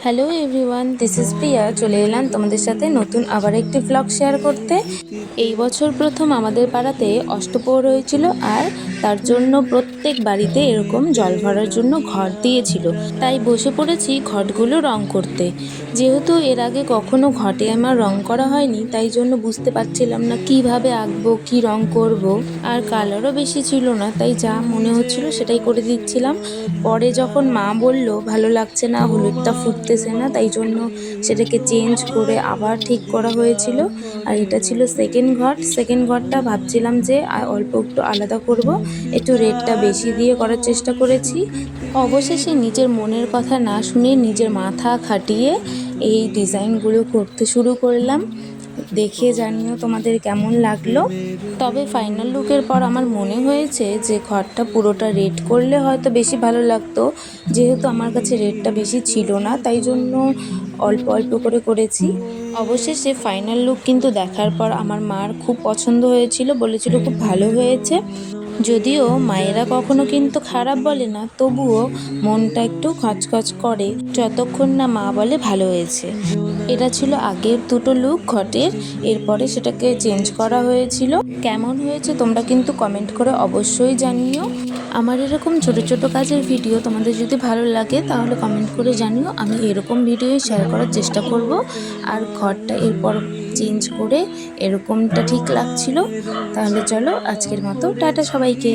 Hello everyone, this is প্রিয়া। চলে এলাম তোমাদের সাথে নতুন আবার একটি ভ্লগ শেয়ার করতে। এই বছর প্রথম আমাদের পাড়াতে অষ্টপ্রহর হয়েছিল, আর তার জন্য প্রত্যেক বাড়িতে এরকম জল ভরার জন্য ঘট দিয়েছিল। তাই বসে পড়েছি ঘটগুলো রং করতে। যেহেতু এর আগে কখনো ঘটে আমার রং করা হয়নি, তাই জন্য বুঝতে পারছিলাম না কিভাবে আঁকবো, কি রং করব। আর কালারও বেশি ছিল না, তাই যা মনে হচ্ছিল সেটাই করে দিচ্ছিলাম। পরে যখন মা বলল ভালো লাগছে না, হলুদটা ফুটতেছে না, তাই জন্য সেটাকে চেঞ্জ করে আবার ঠিক করা হয়েছিল। আর এটা ছিল সেকেন্ড ঘরটা ভাবছিলাম যে অল্প একটু আলাদা করব, একটু রেডটা বেশি দিয়ে করার চেষ্টা করেছি। অবশেষে নিজের মনের কথা না শুনে নিজের মাথা খাটিয়ে এই ডিজাইনগুলো করতে শুরু করলাম। দেখে জানিও তোমাদের কেমন লাগলো। তবে ফাইনাল লুকের পর আমার মনে হয়েছে যে ঘরটা পুরোটা রেড করলে হয়তো বেশি ভালো লাগতো। যেহেতু আমার কাছে রেডটা বেশি ছিল না, তাই জন্য অল্প অল্প করে করেছি। অবশেষে ফাইনাল লুক কিন্তু দেখার পর আমার মার খুব পছন্দ হয়েছিল, বলেছিল খুব ভালো হয়েছে। যদিও মায়েরা কখনো কিন্তু খারাপ বলে না, তবুও মনটা একটু খচখচ করে যতক্ষণ না মা বলে ভালো হয়েছে। এটা ছিল আগের দুটো লুক ঘটের, এরপরে সেটাকে চেঞ্জ করা হয়েছিল। কেমন হয়েছে তোমরা কিন্তু কমেন্ট করে অবশ্যই জানিও। আমার এরকম ছোট ছোট কাজের ভিডিও তোমাদের যদি ভালো লাগে তাহলে কমেন্ট করে জানিও, আমি এরকম ভিডিওই শেয়ার করার চেষ্টা করব। আর ঘরটা এরপর চেঞ্জ করে এরকমটা ঠিক লাগছিল। তাহলে চলো আজকের মতো টাটা সবাইকে।